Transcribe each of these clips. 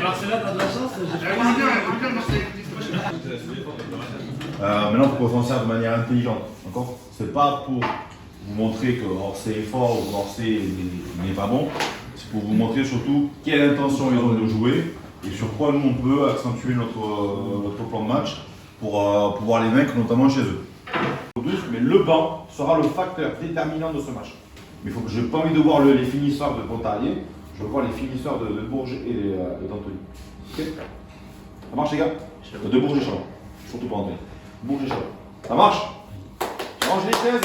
Marcella, t'as de la chance. Maintenant, il faut qu'on s'en serve de manière intelligente. C'est pas pour vous montrer que Orsay est fort ou Orsay n'est pas bon. C'est pour vous montrer surtout quelle intention ils ont de jouer et sur quoi nous on peut accentuer notre plan de match pour pouvoir les vaincre, notamment chez eux. Mais le banc sera le facteur déterminant de ce match. Mais je n'ai pas envie de voir les finisseurs de Pontarlier, je veux voir les finisseurs de Bourges et d'Anthony. Ok? Ça marche les gars? De Bourges et Chalon. Surtout pas Anthony. Bourges et Chalon. Ça marche? Rangez les chaises.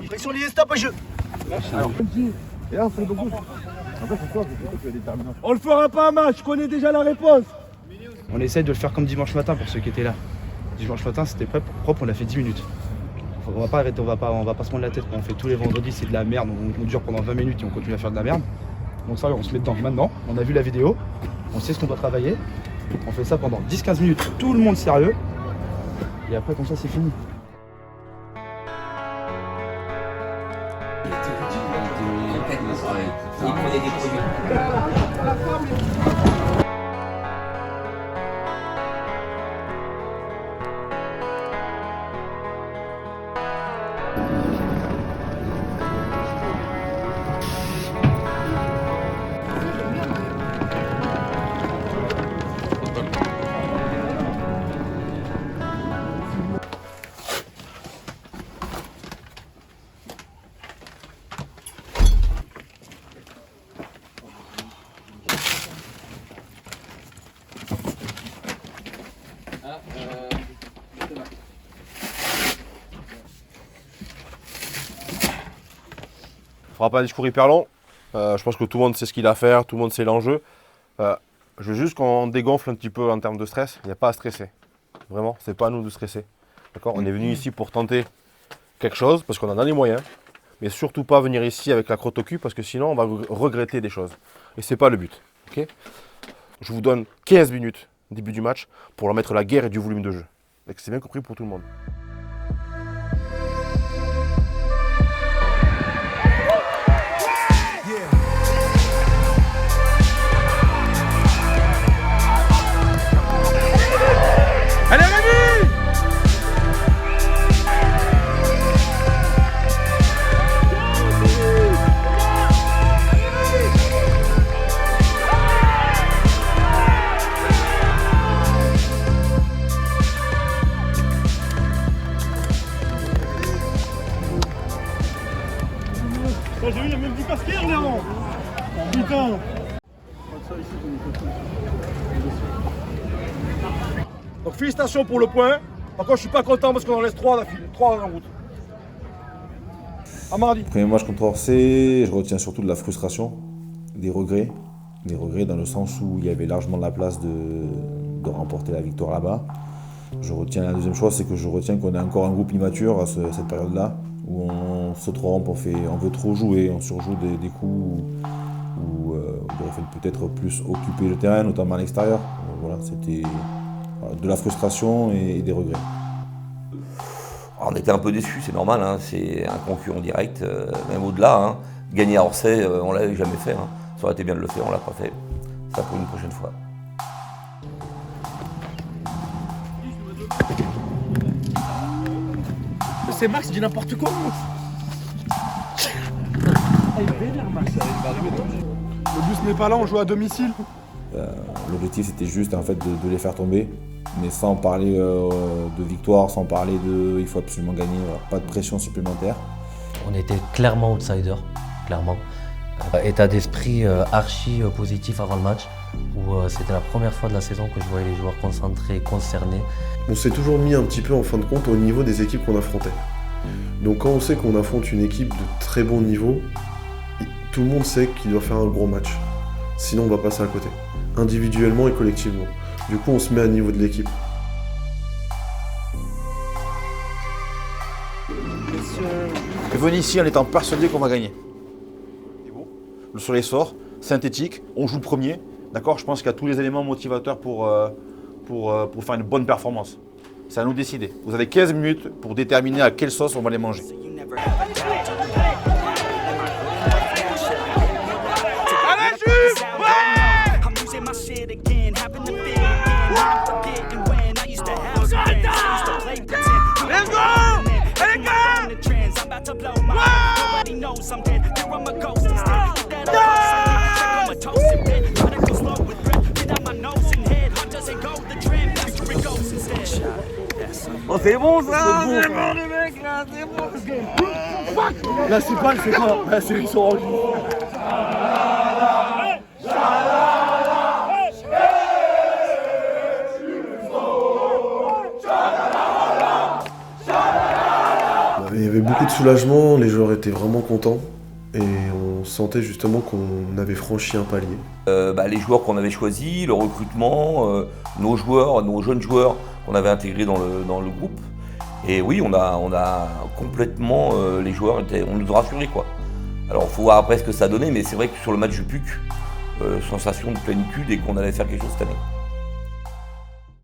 Pression liée, stop, jeu. On le fera pas un match, je connais déjà la réponse. On essaye de le faire comme dimanche matin pour ceux qui étaient là. Dimanche matin, c'était propre, on a fait 10 minutes. On va pas arrêter, on va pas se prendre la tête. On fait tous les vendredis, c'est de la merde. On dure pendant 20 minutes et on continue à faire de la merde. Donc ça, on se met dedans maintenant. On a vu la vidéo, on sait ce qu'on doit travailler. On fait ça pendant 10-15 minutes, tout le monde sérieux. Et après, comme ça, c'est fini. Il prenait des produits. Je ne ferai pas un discours hyper long. Je pense que tout le monde sait ce qu'il a à faire, tout le monde sait l'enjeu. Je veux juste qu'on dégonfle un petit peu en termes de stress. Il n'y a pas à stresser. Vraiment, c'est pas à nous de stresser. D'accord ? On est venu ici pour tenter quelque chose parce qu'on en a les moyens. Mais surtout pas venir ici avec la crotte au cul parce que sinon on va regretter des choses. Et c'est pas le but. Okay ? Je vous donne 15 minutes au début du match pour leur mettre la guerre et du volume de jeu. Et que c'est bien compris pour tout le monde. Allez Rémi! J'ai vu, il y a même du basket là. Putain! Donc félicitations pour le point. Par contre, je suis pas content parce qu'on en laisse 3 en route. À mardi. Premier match contre Orsay, je retiens surtout de la frustration, des regrets. Des regrets dans le sens où il y avait largement de la place de remporter la victoire là-bas. Je retiens la deuxième chose, c'est que je retiens qu'on est encore un groupe immature à cette période-là, où on se trompe, on veut trop jouer, on surjoue des coups où il aurait fallu peut-être plus occuper le terrain, notamment à l'extérieur. Voilà, c'était de la frustration et des regrets. On était un peu déçus, c'est normal, hein. C'est un concurrent direct, même au-delà. Hein. Gagner à Orsay, on ne l'avait jamais fait. Hein. Ça aurait été bien de le faire, on ne l'a pas fait. Ça pour une prochaine fois. C'est Max, il dit n'importe quoi. Le bus n'est pas là, on joue à domicile. L'objectif c'était juste en fait de les faire tomber, mais sans parler de victoire, sans parler il faut absolument gagner, voilà. Pas de pression supplémentaire. On était clairement outsider, clairement. État d'esprit archi positif avant le match, où c'était la première fois de la saison que je voyais les joueurs concentrés, concernés. On s'est toujours mis un petit peu en fin de compte au niveau des équipes qu'on affrontait. Donc quand on sait qu'on affronte une équipe de très bon niveau, tout le monde sait qu'il doit faire un gros match. Sinon on va passer à côté, individuellement et collectivement. Du coup on se met à niveau de l'équipe. Venez ici en étant persuadé qu'on va gagner. Le soleil sort, synthétique, on joue le premier. D'accord ? Je pense qu'il y a tous les éléments motivateurs pour faire une bonne performance. C'est à nous de décider. Vous avez 15 minutes pour déterminer à quelle sauce on va les manger. close, I'm dead. There I'm a ghost instead. That I'm a toast in bed. Try to go slow with breath. Get out my nose and head. Heart doesn't go the trend. That's where it goes instead. Oh, c'est bon ça, c'est bon les mecs là, c'est bon. La cipale c'est quoi? La série sont rendus. Il y avait beaucoup de soulagement, les joueurs étaient vraiment contents et on sentait justement qu'on avait franchi un palier. Les joueurs qu'on avait choisis, le recrutement, nos joueurs, nos jeunes joueurs qu'on avait intégrés dans le groupe. Et oui, on a complètement, les joueurs, on nous a rassurés quoi. Alors il faut voir après ce que ça a donné, mais c'est vrai que sur le match du PUC, sensation de plénitude et qu'on allait faire quelque chose cette année.